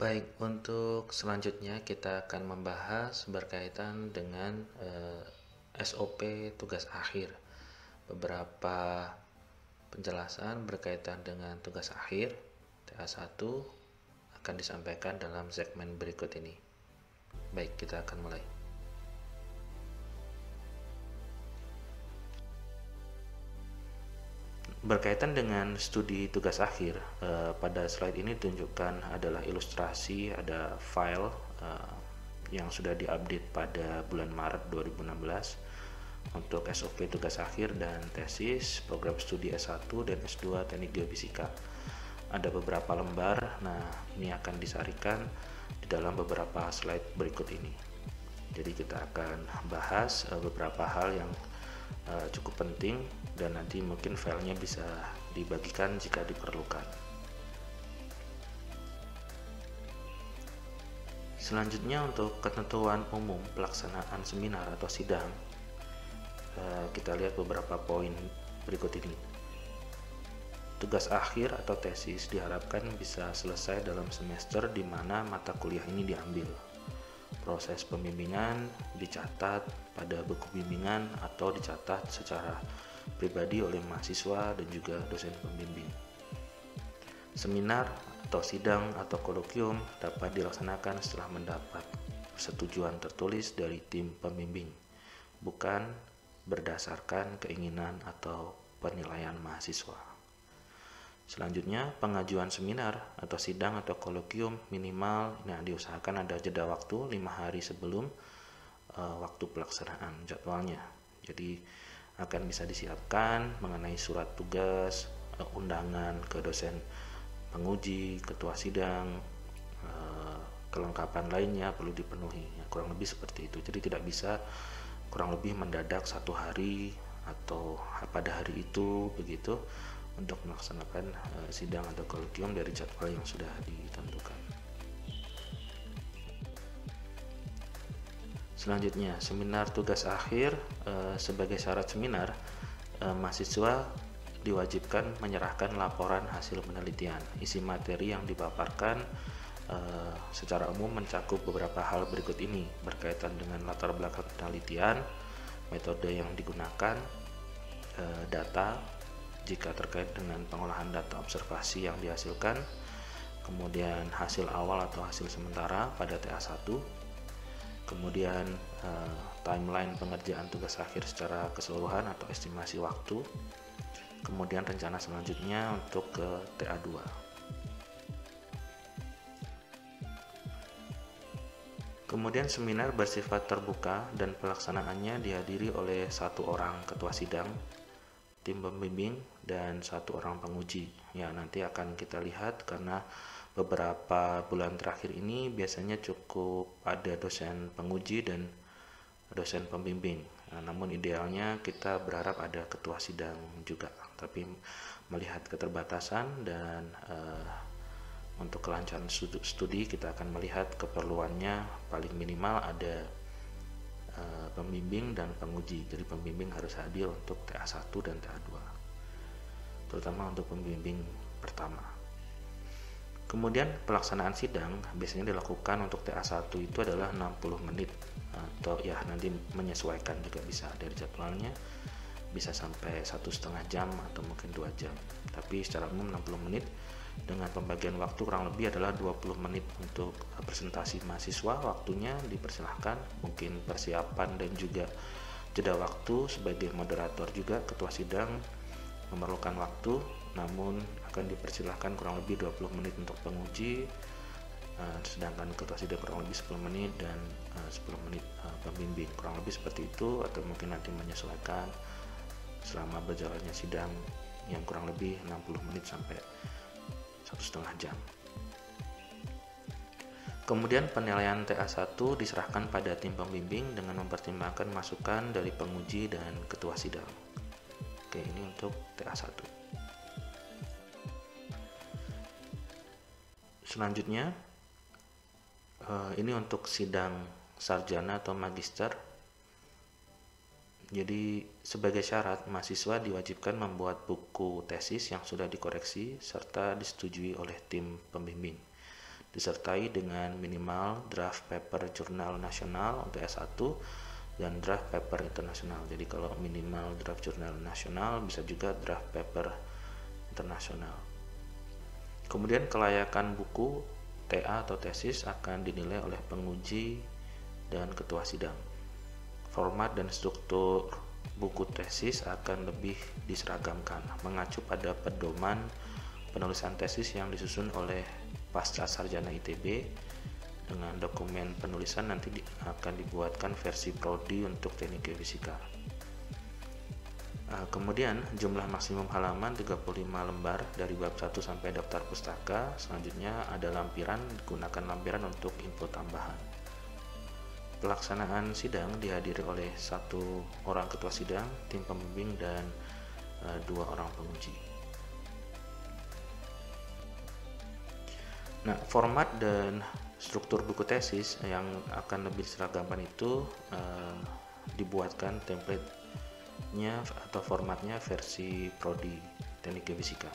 Baik, untuk selanjutnya kita akan membahas berkaitan dengan SOP tugas akhir. Beberapa penjelasan berkaitan dengan tugas akhir TA1 akan disampaikan dalam segmen berikut ini. Baik, kita akan mulai. Berkaitan dengan studi tugas akhir, pada slide ini ditunjukkan adalah ilustrasi, ada file yang sudah diupdate pada bulan Maret 2016 untuk SOP tugas akhir dan tesis program studi S1 dan S2 Teknik Geofisika. Ada beberapa lembar, nah ini akan disarikan di dalam beberapa slide berikut ini. Jadi kita akan bahas beberapa hal yang cukup penting dan nanti mungkin filenya bisa dibagikan jika diperlukan. Selanjutnya untuk ketentuan umum pelaksanaan seminar atau sidang, kita lihat beberapa poin berikut ini. Tugas akhir atau tesis diharapkan bisa selesai dalam semester di mana mata kuliah ini diambil. Proses pembimbingan dicatat pada buku bimbingan atau dicatat secara pribadi oleh mahasiswa dan juga dosen pembimbing. Seminar atau sidang atau kolokium dapat dilaksanakan setelah mendapat persetujuan tertulis dari tim pembimbing, bukan berdasarkan keinginan atau penilaian mahasiswa. Selanjutnya, pengajuan seminar atau sidang atau kolokium minimal diusahakan ada jeda waktu 5 hari sebelum waktu pelaksanaan jadwalnya. Jadi akan bisa disiapkan mengenai surat tugas, undangan ke dosen penguji, ketua sidang, kelengkapan lainnya perlu dipenuhi, ya, kurang lebih seperti itu. Jadi tidak bisa kurang lebih mendadak 1 hari atau pada hari itu begitu untuk melaksanakan sidang atau kolokium dari jadwal yang sudah ditentukan. Selanjutnya, seminar tugas akhir. Sebagai syarat seminar, mahasiswa diwajibkan menyerahkan laporan hasil penelitian. Isi materi yang dipaparkan secara umum mencakup beberapa hal berikut ini berkaitan dengan latar belakang penelitian, metode yang digunakan, data jika terkait dengan pengolahan data observasi yang dihasilkan, kemudian hasil awal atau hasil sementara pada TA1, kemudian timeline pengerjaan tugas akhir secara keseluruhan atau estimasi waktu, kemudian rencana selanjutnya untuk ke TA2. Kemudian seminar bersifat terbuka dan pelaksanaannya dihadiri oleh 1 orang ketua sidang, tim pembimbing, dan 1 orang penguji. Ya, nanti akan kita lihat karena beberapa bulan terakhir ini biasanya cukup ada dosen penguji dan dosen pembimbing. Nah, namun idealnya kita berharap ada ketua sidang juga. Tapi melihat keterbatasan dan untuk kelancaran studi kita akan melihat keperluannya paling minimal ada pembimbing dan penguji. Jadi pembimbing harus hadir untuk TA1 dan TA2, terutama untuk pembimbing pertama. Kemudian pelaksanaan sidang biasanya dilakukan untuk TA1 itu adalah 60 menit atau ya nanti menyesuaikan juga bisa dari jadwalnya, bisa sampai 1,5 jam atau mungkin 2 jam, tapi secara umum 60 menit dengan pembagian waktu kurang lebih adalah 20 menit untuk presentasi mahasiswa. Waktunya dipersilahkan, mungkin persiapan dan juga jeda waktu sebagai moderator juga ketua sidang memerlukan waktu, namun akan dipersilahkan kurang lebih 20 menit untuk penguji, sedangkan ketua sidang kurang lebih 10 menit dan 10 menit pembimbing, kurang lebih seperti itu, atau mungkin nanti menyesuaikan selama berjalannya sidang yang kurang lebih 60 menit sampai 1,5 jam. Kemudian penilaian TA1 diserahkan pada tim pembimbing dengan mempertimbangkan masukan dari penguji dan ketua sidang. Oke, ini untuk TA1. Selanjutnya, ini untuk sidang sarjana atau magister. Jadi sebagai syarat, mahasiswa diwajibkan membuat buku tesis yang sudah dikoreksi serta disetujui oleh tim pembimbing. disertai dengan minimal draft paper jurnal nasional untuk S1 dan draft paper internasional. Jadi kalau minimal draft jurnal nasional, bisa juga draft paper internasional. Kemudian kelayakan buku TA atau tesis akan dinilai oleh penguji dan ketua sidang. Format dan struktur buku tesis akan lebih diseragamkan, mengacu pada pedoman penulisan tesis yang disusun oleh pasca sarjana ITB. Dengan dokumen penulisan nanti akan dibuatkan versi prodi untuk teknik geofisika. Kemudian jumlah maksimum halaman 35 lembar dari bab 1 sampai daftar pustaka. Selanjutnya ada lampiran, digunakan lampiran untuk info tambahan. Pelaksanaan sidang dihadiri oleh 1 orang ketua sidang, tim pembimbing, dan 2 orang penguji. Nah, format dan struktur buku tesis yang akan lebih diseragamkan itu dibuatkan template-nya atau formatnya versi prodi teknik geofisika.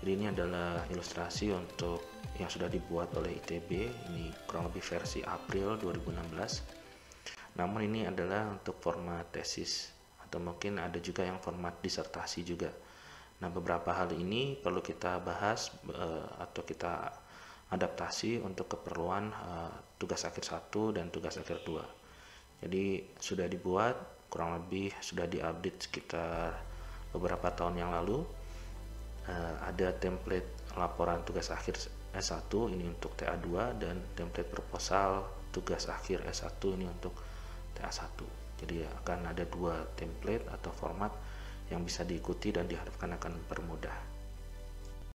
Jadi ini adalah ilustrasi untuk yang sudah dibuat oleh ITB, ini kurang lebih versi April 2016. Namun ini adalah untuk format tesis, atau mungkin ada juga yang format disertasi juga. Nah, beberapa hal ini perlu kita bahas atau kita adaptasi untuk keperluan tugas akhir 1 dan tugas akhir 2. Jadi sudah dibuat, kurang lebih sudah diupdate sekitar beberapa tahun yang lalu. Ada template laporan tugas akhir S1 ini untuk TA2, dan template proposal tugas akhir S1 ini untuk TA1. Jadi akan ada 2 template atau format yang bisa diikuti dan diharapkan akan mempermudah.